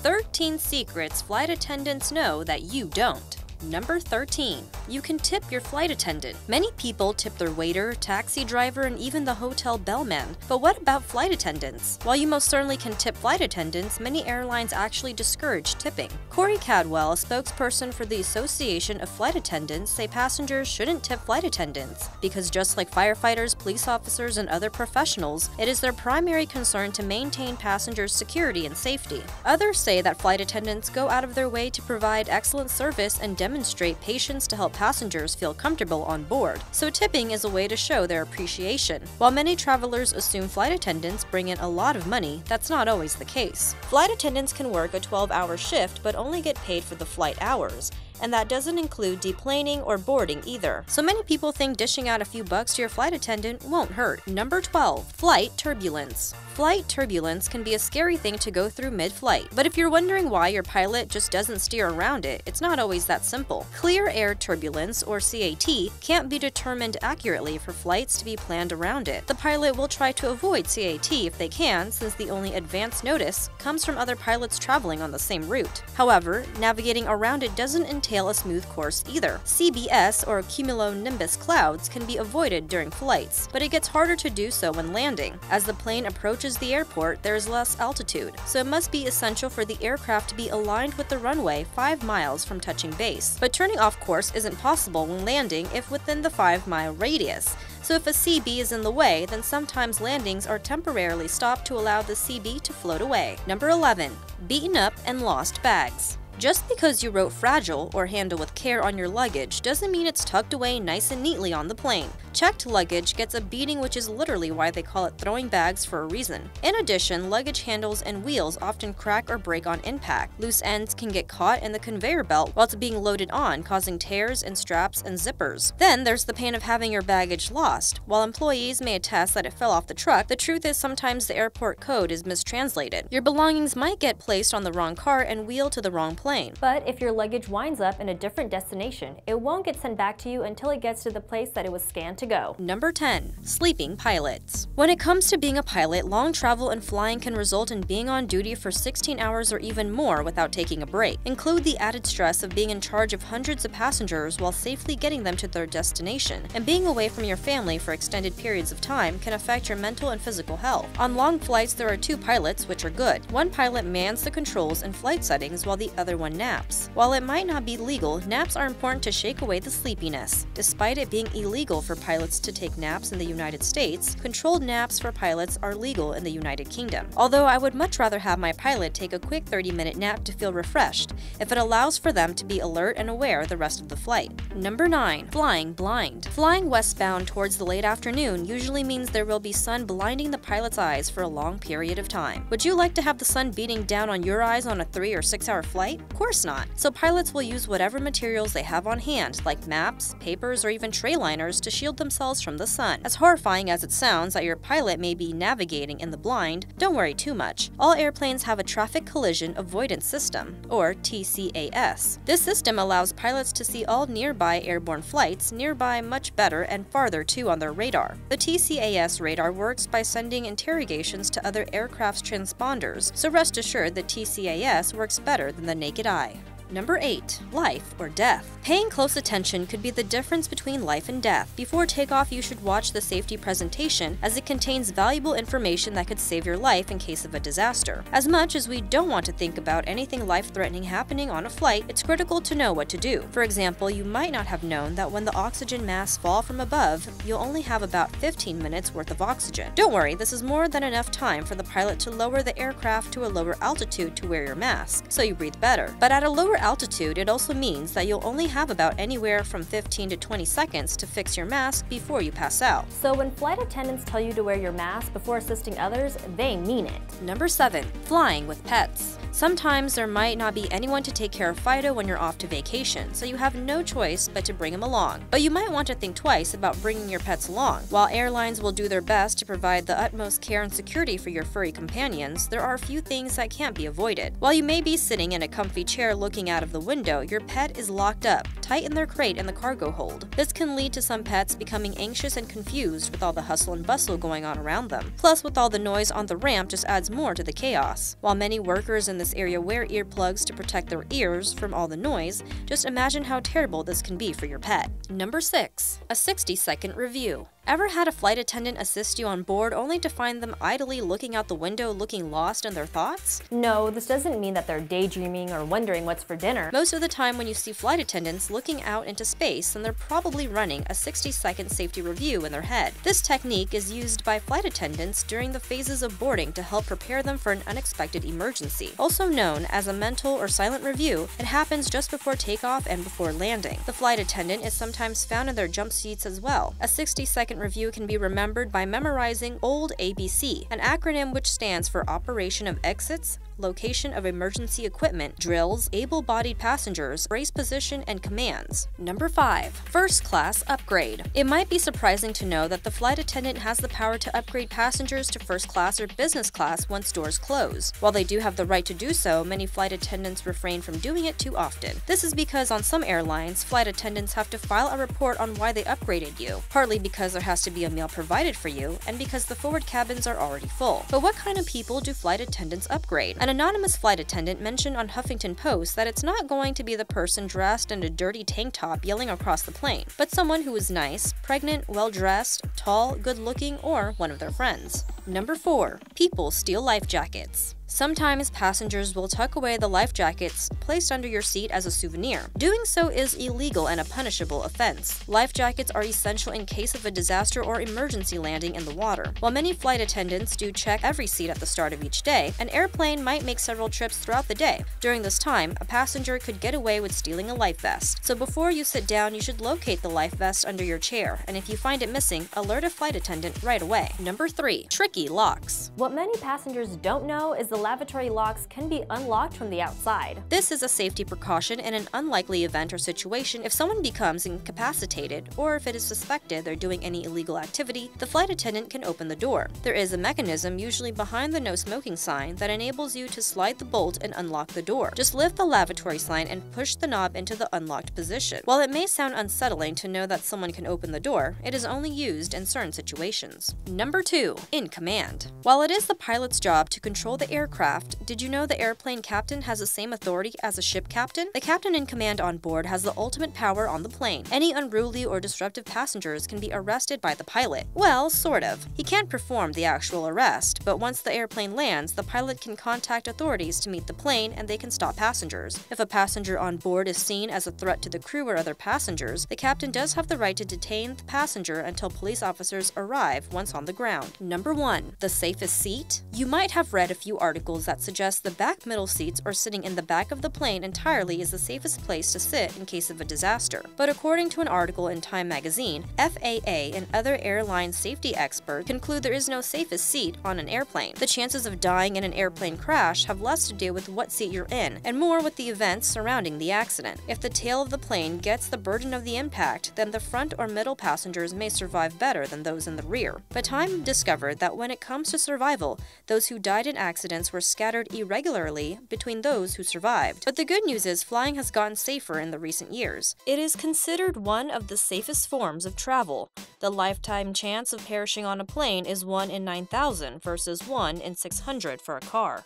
13 secrets flight attendants know that you don't. Number 13. You can tip your flight attendant. Many people tip their waiter, taxi driver, and even the hotel bellman. But what about flight attendants? While you most certainly can tip flight attendants, many airlines actually discourage tipping. Caldwell, a spokesperson for the Association of Flight Attendants, say passengers shouldn't tip flight attendants because just like firefighters, police officers, and other professionals, it is their primary concern to maintain passengers' security and safety. Others say that flight attendants go out of their way to provide excellent service and demonstrate patience to help passengers feel comfortable on board, so tipping is a way to show their appreciation. While many travelers assume flight attendants bring in a lot of money, that's not always the case. Flight attendants can work a 12-hour shift but only get paid for the flight hours, and that doesn't include deplaning or boarding either. So many people think dishing out a few bucks to your flight attendant won't hurt. Number 12. Flight turbulence. Flight turbulence can be a scary thing to go through mid-flight, but if you're wondering why your pilot just doesn't steer around it, it's not always that simple. Clear air turbulence, or CAT, can't be determined accurately for flights to be planned around it. The pilot will try to avoid CAT if they can, since the only advance notice comes from other pilots traveling on the same route. However, navigating around it doesn't entail a smooth course either. CBS, or cumulonimbus clouds, can be avoided during flights, but it gets harder to do so when landing. As the plane approaches the airport, there is less altitude, so it must be essential for the aircraft to be aligned with the runway 5 miles from touching base. But turning off course isn't possible when landing if within the 5-mile radius. So if a CB is in the way, then sometimes landings are temporarily stopped to allow the CB to float away. Number 11. Beaten up and lost bags. Just because you wrote fragile or handle with care on your luggage doesn't mean it's tucked away nice and neatly on the plane. Checked luggage gets a beating, which is literally why they call it throwing bags for a reason. In addition, luggage handles and wheels often crack or break on impact. Loose ends can get caught in the conveyor belt while it's being loaded on, causing tears in straps and zippers. Then there's the pain of having your baggage lost. While employees may attest that it fell off the truck, the truth is sometimes the airport code is mistranslated. Your belongings might get placed on the wrong cart and wheeled to the wrong plane. But if your luggage winds up in a different destination, it won't get sent back to you until it gets to the place that it was scanned to go. Number 10. Sleeping pilots. When it comes to being a pilot, long travel and flying can result in being on duty for 16 hours or even more without taking a break. Include the added stress of being in charge of hundreds of passengers while safely getting them to their destination, and being away from your family for extended periods of time can affect your mental and physical health. On long flights, there are 2 pilots, which are good. One pilot mans the controls and flight settings while the other one naps. While it might not be legal, naps are important to shake away the sleepiness. Despite it being illegal for pilots to take naps in the United States, controlled naps for pilots are legal in the United Kingdom. Although I would much rather have my pilot take a quick 30-minute nap to feel refreshed, if it allows for them to be alert and aware the rest of the flight. Number 9. Flying blind. Flying westbound towards the late afternoon usually means there will be sun blinding the pilot's eyes for a long period of time. Would you like to have the sun beating down on your eyes on a 3 or 6 hour flight? Of course not. So pilots will use whatever materials they have on hand, like maps, papers, or even tray liners to shield themselves from the sun. As horrifying as it sounds that your pilot may be navigating in the blind, don't worry too much. All airplanes have a traffic collision avoidance system, or TCAS. This system allows pilots to see all nearby airborne flights nearby much better and farther too on their radar. The TCAS radar works by sending interrogations to other aircraft's transponders, so rest assured that TCAS works better than the naked eye. Number 8. Life or death. Paying close attention could be the difference between life and death. Before takeoff, you should watch the safety presentation, as it contains valuable information that could save your life in case of a disaster. As much as we don't want to think about anything life-threatening happening on a flight, it's critical to know what to do. For example, you might not have known that when the oxygen masks fall from above, you'll only have about 15 minutes worth of oxygen. Don't worry, this is more than enough time for the pilot to lower the aircraft to a lower altitude to wear your mask, so you breathe better. But at a lower altitude, it also means that you'll only have about anywhere from 15 to 20 seconds to fix your mask before you pass out. So when flight attendants tell you to wear your mask before assisting others, they mean it. Number 7. Flying with pets. Sometimes there might not be anyone to take care of Fido when you're off to vacation, so you have no choice but to bring him along. But you might want to think twice about bringing your pets along. While airlines will do their best to provide the utmost care and security for your furry companions, there are a few things that can't be avoided. While you may be sitting in a comfy chair looking out of the window, your pet is locked up, tighten their crate in the cargo hold. This can lead to some pets becoming anxious and confused with all the hustle and bustle going on around them. Plus, with all the noise on the ramp just adds more to the chaos. While many workers in this area wear earplugs to protect their ears from all the noise, just imagine how terrible this can be for your pet. Number 6. A 60-second review. Ever had a flight attendant assist you on board only to find them idly looking out the window looking lost in their thoughts? No, this doesn't mean that they're daydreaming or wondering what's for dinner. Most of the time when you see flight attendants looking out into space, then they're probably running a 60-second safety review in their head. This technique is used by flight attendants during the phases of boarding to help prepare them for an unexpected emergency. Also known as a mental or silent review, it happens just before takeoff and before landing. The flight attendant is sometimes found in their jump seats as well. A 60-second review can be remembered by memorizing OLD ABC, an acronym which stands for Operation of Exits, Location of Emergency Equipment, Drills, Able-Bodied Passengers, Brace Position, and Commands. Number 5. First Class Upgrade. It might be surprising to know that the flight attendant has the power to upgrade passengers to first class or business class once doors close. While they do have the right to do so, many flight attendants refrain from doing it too often. This is because on some airlines, flight attendants have to file a report on why they upgraded you, partly because there has to be a meal provided for you, and because the forward cabins are already full. But what kind of people do flight attendants upgrade? An anonymous flight attendant mentioned on Huffington Post that it's not going to be the person dressed in a dirty tank top yelling across the plane, but someone who is nice, pregnant, well-dressed, tall, good-looking, or one of their friends. Number 4. People steal life jackets. Sometimes passengers will tuck away the life jackets placed under your seat as a souvenir. Doing so is illegal and a punishable offense. Life jackets are essential in case of a disaster or emergency landing in the water. While many flight attendants do check every seat at the start of each day, an airplane might make several trips throughout the day. During this time, a passenger could get away with stealing a life vest. So before you sit down, you should locate the life vest under your chair, and if you find it missing, alert a flight attendant right away. Number 3. Tricky locks. What many passengers don't know is the lavatory locks can be unlocked from the outside. This is a safety precaution in an unlikely event or situation if someone becomes incapacitated or if it is suspected they're doing any illegal activity, the flight attendant can open the door. There is a mechanism usually behind the no smoking sign that enables you to slide the bolt and unlock the door. Just lift the lavatory sign and push the knob into the unlocked position. While it may sound unsettling to know that someone can open the door, it is only used in certain situations. Number 2. In command. While it is the pilot's job to control the aircraft, did you know the airplane captain has the same authority as a ship captain? The captain in command on board has the ultimate power on the plane. Any unruly or disruptive passengers can be arrested by the pilot. Well, sort of. He can't perform the actual arrest, but once the airplane lands, the pilot can contact authorities to meet the plane and they can stop passengers. If a passenger on board is seen as a threat to the crew or other passengers, the captain does have the right to detain the passenger until police officers arrive once on the ground. Number 1. The safest seat? You might have read a few articles that suggest the back middle seats or sitting in the back of the plane entirely is the safest place to sit in case of a disaster. But according to an article in Time magazine, FAA and other airline safety experts conclude there is no safest seat on an airplane. The chances of dying in an airplane crash have less to do with what seat you're in and more with the events surrounding the accident. If the tail of the plane gets the burden of the impact, then the front or middle passengers may survive better than those in the rear. But Time discovered that when it comes to survival, those who died in accidents were scattered irregularly between those who survived. But the good news is flying has gotten safer in the recent years. It is considered one of the safest forms of travel. The lifetime chance of perishing on a plane is 1 in 9,000 versus 1 in 600 for a car.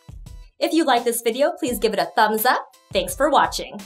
If you like this video, please give it a thumbs up. Thanks for watching.